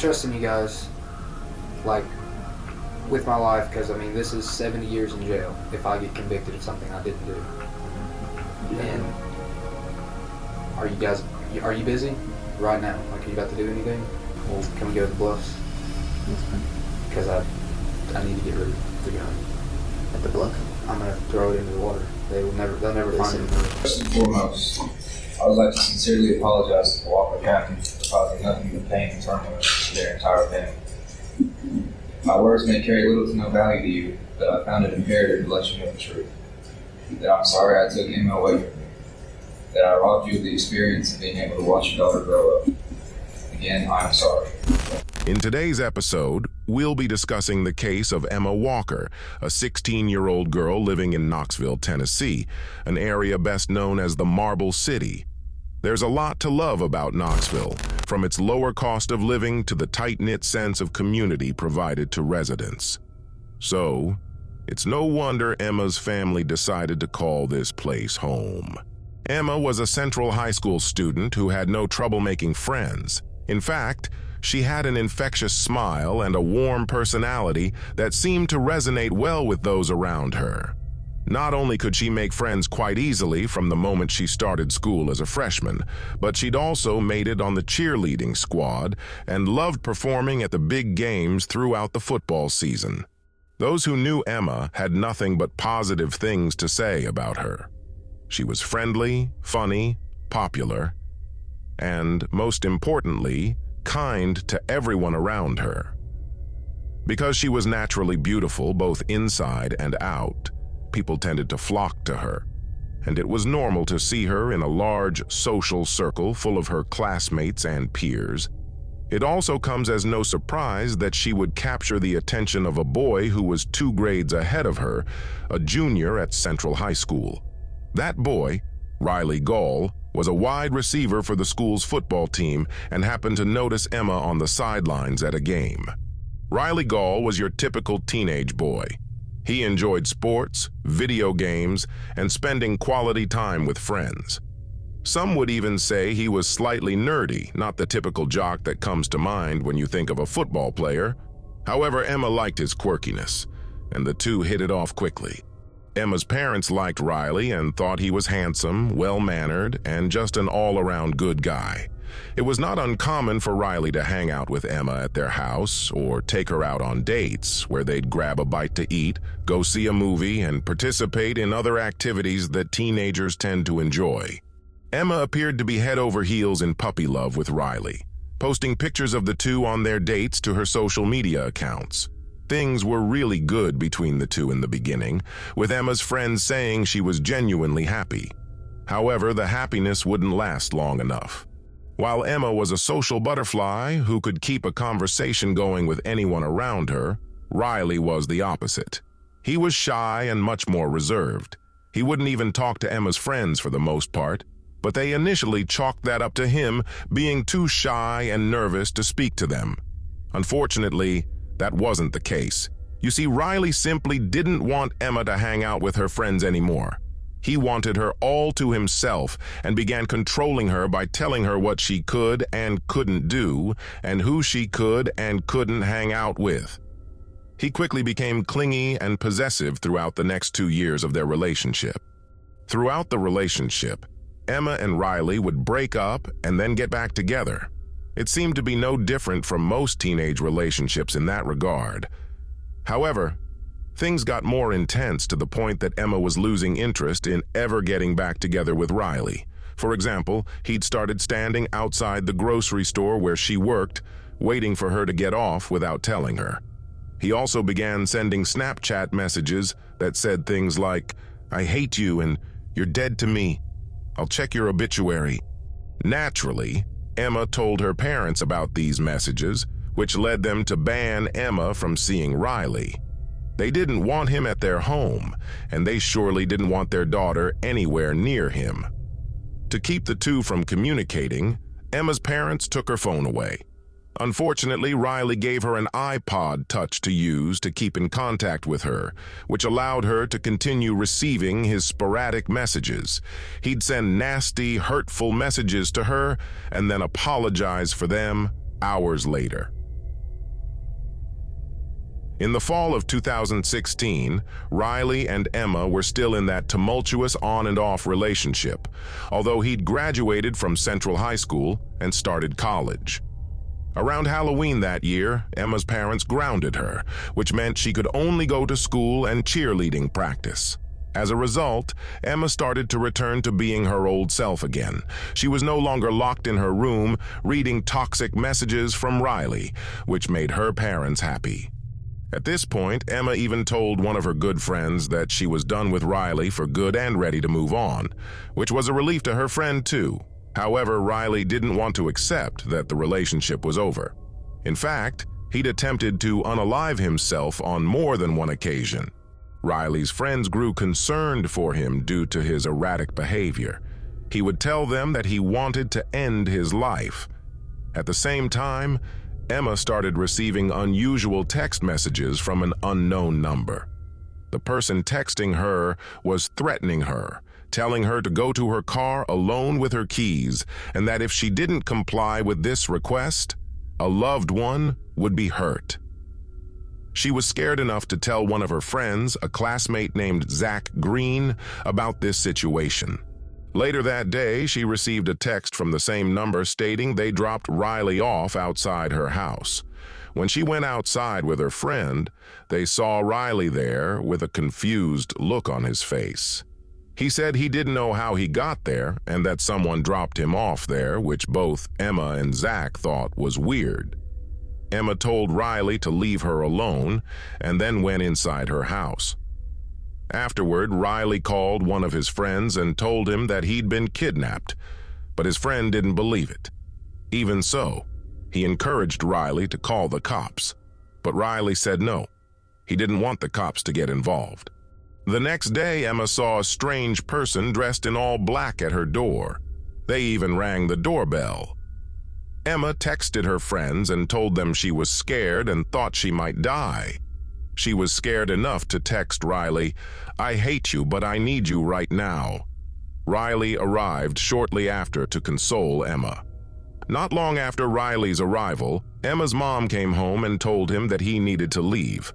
trusting you guys, like, with my life, because, I mean, this is 70 years in jail if I get convicted of something I didn't do. And are you busy right now? Like, are you about to do anything? Well, can we go to the bluffs? Because I need to get rid of the gun. At the bluff? I'm going to throw it into the water. They'll never find it. First and foremost, I would like to sincerely apologize to the Walker family for causing nothing but pain and turmoil to their entire family. My words may carry little to no value to you, but I found it imperative to let you know the truth. That I'm sorry I took Emma away from you. That I robbed you of the experience of being able to watch your daughter grow up. Again, I'm sorry. In today's episode, we'll be discussing the case of Emma Walker, a 16-year-old girl living in Knoxville, Tennessee, an area best known as the Marble City. There's a lot to love about Knoxville, from its lower cost of living to the tight-knit sense of community provided to residents. So, it's no wonder Emma's family decided to call this place home. Emma was a Central High School student who had no trouble making friends. In fact, she had an infectious smile and a warm personality that seemed to resonate well with those around her. Not only could she make friends quite easily from the moment she started school as a freshman, but she'd also made it on the cheerleading squad and loved performing at the big games throughout the football season. Those who knew Emma had nothing but positive things to say about her. She was friendly, funny, popular, and, most importantly, kind to everyone around her. Because she was naturally beautiful both inside and out, people tended to flock to her, and it was normal to see her in a large social circle full of her classmates and peers. It also comes as no surprise that she would capture the attention of a boy who was 2 grades ahead of her, a junior at Central High School. That boy, Riley Gaul, was a wide receiver for the school's football team and happened to notice Emma on the sidelines at a game. Riley Gaul was your typical teenage boy. He enjoyed sports, video games, and spending quality time with friends. Some would even say he was slightly nerdy, not the typical jock that comes to mind when you think of a football player. However, Emma liked his quirkiness, and the two hit it off quickly. Emma's parents liked Riley and thought he was handsome, well-mannered, and just an all-around good guy. It was not uncommon for Riley to hang out with Emma at their house or take her out on dates where they'd grab a bite to eat, go see a movie, and participate in other activities that teenagers tend to enjoy. Emma appeared to be head over heels in puppy love with Riley, posting pictures of the two on their dates to her social media accounts. Things were really good between the two in the beginning, with Emma's friends saying she was genuinely happy. However, the happiness wouldn't last long enough. While Emma was a social butterfly who could keep a conversation going with anyone around her, Riley was the opposite. He was shy and much more reserved. He wouldn't even talk to Emma's friends for the most part, but they initially chalked that up to him being too shy and nervous to speak to them. Unfortunately, that wasn't the case. You see, Riley simply didn't want Emma to hang out with her friends anymore. He wanted her all to himself and began controlling her by telling her what she could and couldn't do and who she could and couldn't hang out with. He quickly became clingy and possessive throughout the next 2 years of their relationship. Throughout the relationship, Emma and Riley would break up and then get back together. It seemed to be no different from most teenage relationships in that regard. However, things got more intense to the point that Emma was losing interest in ever getting back together with Riley. For example, he'd started standing outside the grocery store where she worked, waiting for her to get off without telling her. He also began sending Snapchat messages that said things like, "I hate you and you're dead to me. I'll check your obituary." Naturally, Emma told her parents about these messages, which led them to ban Emma from seeing Riley. They didn't want him at their home, and they surely didn't want their daughter anywhere near him. To keep the two from communicating, Emma's parents took her phone away. Unfortunately, Riley gave her an iPod Touch to use to keep in contact with her, which allowed her to continue receiving his sporadic messages. He'd send nasty, hurtful messages to her and then apologize for them hours later. In the fall of 2016, Riley and Emma were still in that tumultuous on and off relationship, although he'd graduated from Central High School and started college. Around Halloween that year, Emma's parents grounded her, which meant she could only go to school and cheerleading practice. As a result, Emma started to return to being her old self again. She was no longer locked in her room, reading toxic messages from Riley, which made her parents happy. At this point, Emma even told one of her good friends that she was done with Riley for good and ready to move on, which was a relief to her friend too. However, Riley didn't want to accept that the relationship was over. In fact, he'd attempted to unalive himself on more than one occasion. Riley's friends grew concerned for him due to his erratic behavior. He would tell them that he wanted to end his life. At the same time, Emma started receiving unusual text messages from an unknown number. The person texting her was threatening her, telling her to go to her car alone with her keys, and that if she didn't comply with this request, a loved one would be hurt. She was scared enough to tell one of her friends, a classmate named Zach Green, about this situation. Later that day, she received a text from the same number stating they dropped Riley off outside her house. When she went outside with her friend, they saw Riley there with a confused look on his face. He said he didn't know how he got there and that someone dropped him off there, which both Emma and Zach thought was weird. Emma told Riley to leave her alone and then went inside her house. Afterward, Riley called one of his friends and told him that he'd been kidnapped, but his friend didn't believe it. Even so, he encouraged Riley to call the cops, but Riley said no. He didn't want the cops to get involved. The next day, Emma saw a strange person dressed in all black at her door. They even rang the doorbell. Emma texted her friends and told them she was scared and thought she might die. She was scared enough to text Riley, "I hate you, but I need you right now." Riley arrived shortly after to console Emma. Not long after Riley's arrival, Emma's mom came home and told him that he needed to leave.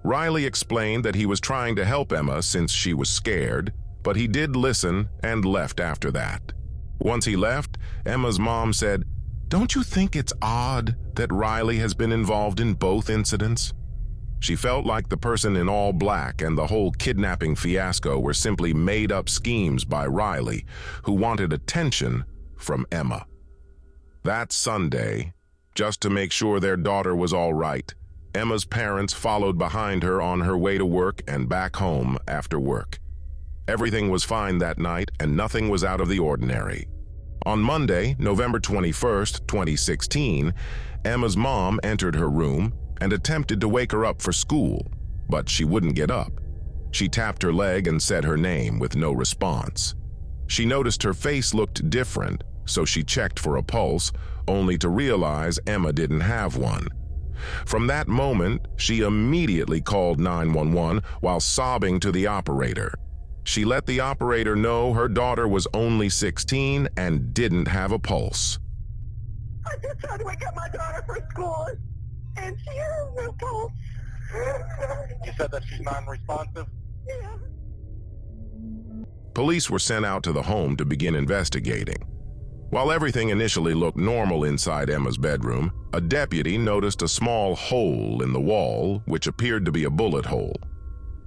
Riley explained that he was trying to help Emma since she was scared, but he did listen and left after that. Once he left, Emma's mom said, "Don't you think it's odd that Riley has been involved in both incidents?" She felt like the person in all black and the whole kidnapping fiasco were simply made-up schemes by Riley, who wanted attention from Emma. That Sunday, just to make sure their daughter was all right, Emma's parents followed behind her on her way to work and back home after work. Everything was fine that night and nothing was out of the ordinary. On Monday, November 21st, 2016, Emma's mom entered her room and attempted to wake her up for school, but she wouldn't get up. She tapped her leg and said her name with no response. She noticed her face looked different, so she checked for a pulse, only to realize Emma didn't have one. From that moment, she immediately called 911 while sobbing to the operator. She let the operator know her daughter was only 16 and didn't have a pulse. "I just tried to wake up my daughter for school, and she has no pulse." You said that she's non-responsive? Yeah. Police were sent out to the home to begin investigating. While everything initially looked normal inside Emma's bedroom, a deputy noticed a small hole in the wall which appeared to be a bullet hole.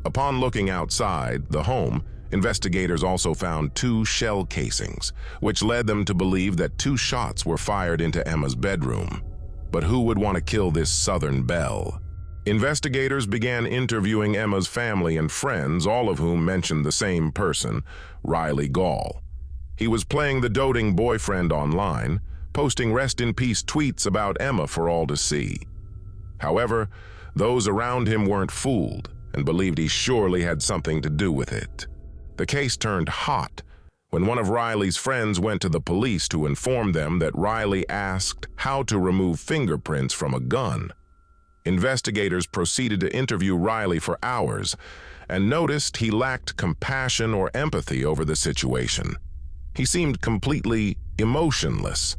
Upon looking outside the home, investigators also found 2 shell casings, which led them to believe that 2 shots were fired into Emma's bedroom. But who would want to kill this Southern belle? Investigators began interviewing Emma's family and friends, all of whom mentioned the same person, Riley Gaul. He was playing the doting boyfriend online, posting rest-in-peace tweets about Emma for all to see. However, those around him weren't fooled and believed he surely had something to do with it. The case turned hot when one of Riley's friends went to the police to inform them that Riley asked how to remove fingerprints from a gun. Investigators proceeded to interview Riley for hours and noticed he lacked compassion or empathy over the situation. He seemed completely emotionless.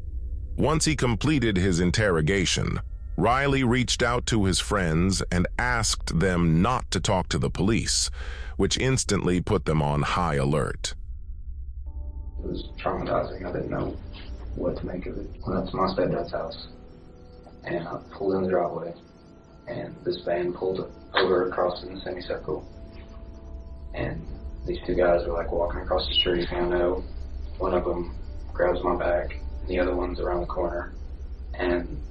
Once he completed his interrogation, Riley reached out to his friends and asked them not to talk to the police, which instantly put them on high alert. It was traumatizing. I didn't know what to make of it. Went up to my stepdad's house, and I pulled in the driveway, and this van pulled over across in the semicircle, and these two guys were like walking across the street, and I know one of them grabs my back, and the other one's around the corner, and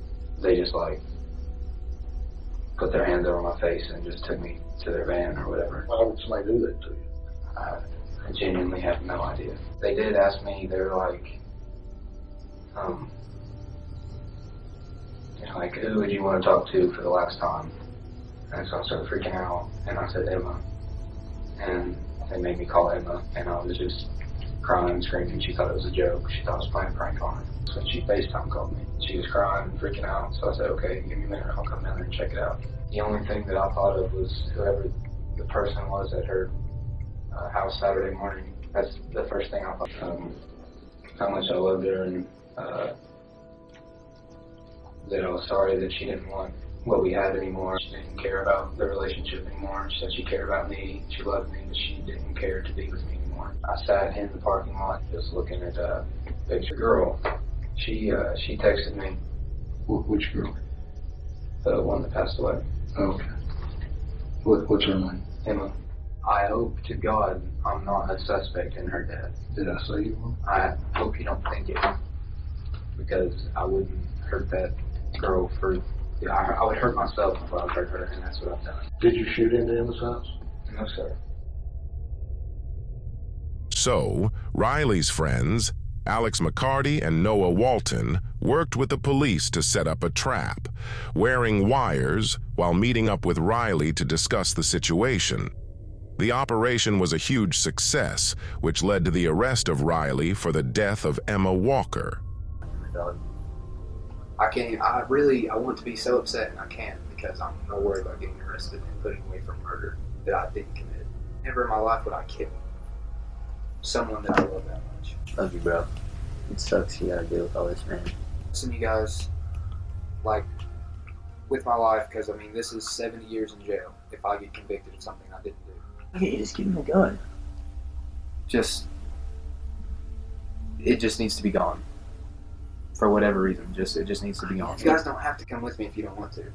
they just like put their hands over my face and just took me to their van or whatever. Why would somebody do that to you? I genuinely have no idea. They did ask me, they were like, who would you want to talk to for the last time? And so I started freaking out, and I said Emma. And they made me call Emma, and I was just crying and screaming. She thought it was a joke. She thought I was playing a prank on her. So she FaceTime called me. She was crying and freaking out, so I said, okay, give me a minute, I'll come down there and check it out. The only thing that I thought of was whoever the person was at her house Saturday morning. That's the first thing I thought. How much I loved her, and that I was sorry that she didn't want what we had anymore. She didn't care about the relationship anymore. She said she cared about me, she loved me, but she didn't care to be with me anymore. I sat in the parking lot just looking at a picture girl. She texted me. Which girl? The one that passed away. Okay. What's her name? Emma. I hope to God I'm not a suspect in her death. Did I say you were? I hope you don't think it, because I wouldn't hurt that girl for, I would hurt myself if I would hurt her, and that's what I've done. Did you shoot into Emma's house? No, sir. So, Riley's friends, Alex McCarty and Noah Walton, worked with the police to set up a trap, wearing wires while meeting up with Riley to discuss the situation. The operation was a huge success, which led to the arrest of Riley for the death of Emma Walker. I want to be so upset, and I can't, because I'm more worried about getting arrested and putting away for murder that I didn't commit. Never in my life would I kill someone that I love that much. Love you, bro. It sucks you gotta deal with all this, man. Listen, you guys, like, with my life, because, I mean, this is 70 years in jail if I get convicted of something I didn't do. Okay, just give him a gun. It just needs to be gone. For whatever reason, it just needs to be gone. You guys don't have to come with me if you don't want to.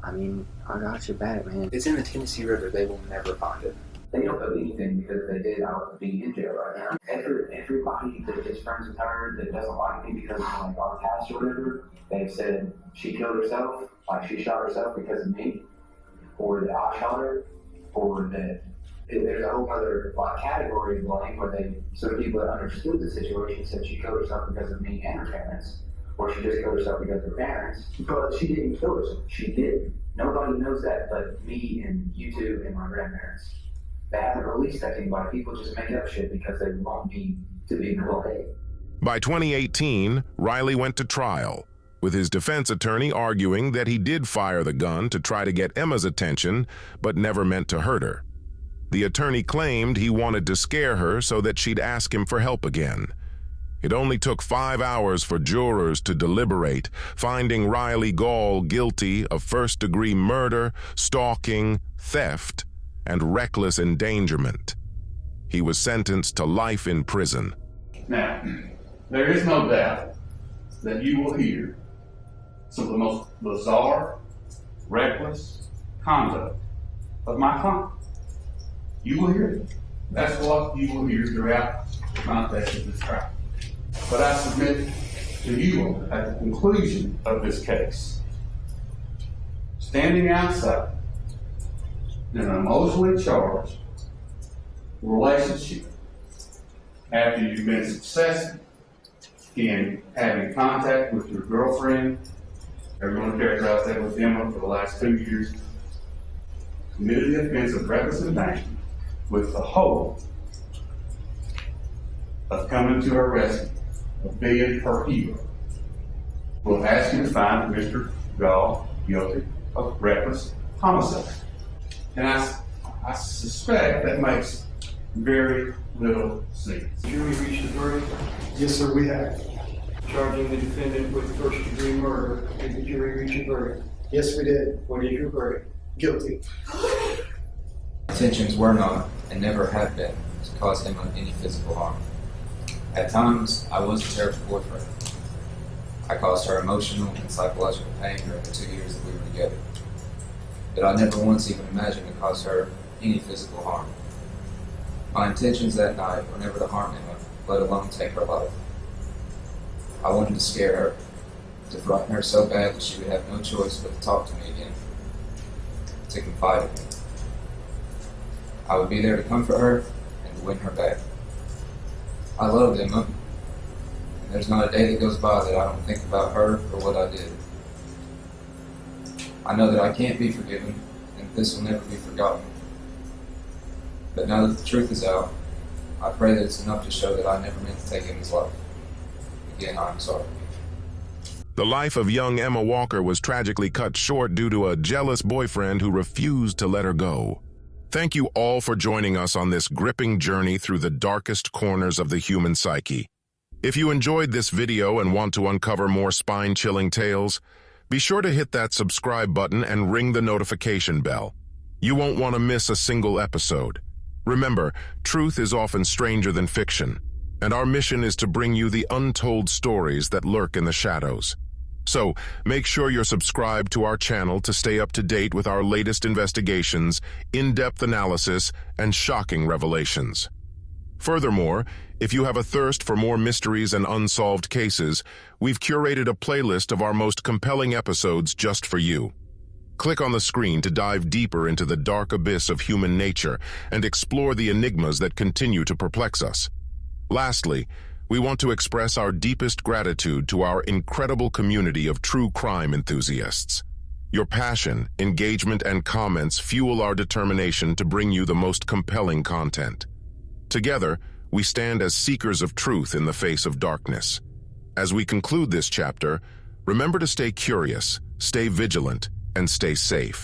I mean, I got your back, man. It's in the Tennessee River. They will never find it. They don't know anything, because if they did, I would be in jail right now. Everybody that is friends with her that doesn't like me because of like our past or whatever, they've said she killed herself, like she shot herself because of me, or that I shot her, or that there's a whole other like category of blame where some people that understood the situation said she killed herself because of me and her parents, or she just killed herself because of her parents, but she didn't kill herself. She did. Nobody knows that but me and you two and my grandparents. They haven't released that to anybody. People just make up shit because they want me to be okay. By 2018, Riley went to trial, with his defense attorney arguing that he did fire the gun to try to get Emma's attention, but never meant to hurt her. The attorney claimed he wanted to scare her so that she'd ask him for help again. It only took 5 hours for jurors to deliberate, finding Riley Gaul guilty of first-degree murder, stalking, theft, and reckless endangerment. He was sentenced to life in prison. Now, there is no doubt that you will hear some of the most bizarre, reckless conduct of my client. You will hear it. That's what you will hear throughout the context of this trial. But I submit to you at the conclusion of this case, standing outside in an emotionally charged relationship after you've been successful in having contact with your girlfriend, everyone characterized that with Emma for the last 2 years, committed the offense of reckless endangerment with the hope of coming to her rescue, of being her hero. We'll ask you to find Mr. Gaul guilty of reckless homicide. And I suspect that makes very little sense. Jury reached a verdict Yes, sir, we have. charging the defendant with first-degree murder. Did the jury reach a verdict? Yes, we did. When you were guilty. Intentions were not, and never have been, to cause Emma any physical harm. At times, I was a terrible boyfriend. I caused her emotional and psychological pain during the 2 years that we were together. But I never once even imagined to cause her any physical harm. My intentions that night were never to harm Emma, let alone take her life. I wanted to scare her, to frighten her so bad that she would have no choice but to talk to me again, to confide in me. I would be there to comfort her and to win her back. I loved Emma, and there's not a day that goes by that I don't think about her or what I did. I know that I can't be forgiven, and this will never be forgotten. But now that the truth is out, I pray that it's enough to show that I never meant to take Emma's life. Again, I'm sorry. The life of young Emma Walker was tragically cut short due to a jealous boyfriend who refused to let her go. Thank you all for joining us on this gripping journey through the darkest corners of the human psyche. If you enjoyed this video and want to uncover more spine-chilling tales, be sure to hit that subscribe button and ring the notification bell. You won't want to miss a single episode. Remember, truth is often stranger than fiction, and our mission is to bring you the untold stories that lurk in the shadows. So, make sure you're subscribed to our channel to stay up to date with our latest investigations, in-depth analysis, and shocking revelations. Furthermore, if you have a thirst for more mysteries and unsolved cases, we've curated a playlist of our most compelling episodes just for you. Click on the screen to dive deeper into the dark abyss of human nature and explore the enigmas that continue to perplex us. Lastly, we want to express our deepest gratitude to our incredible community of true crime enthusiasts. Your passion, engagement, and comments fuel our determination to bring you the most compelling content. Together, we stand as seekers of truth in the face of darkness. As we conclude this chapter, remember to stay curious, stay vigilant, and stay safe.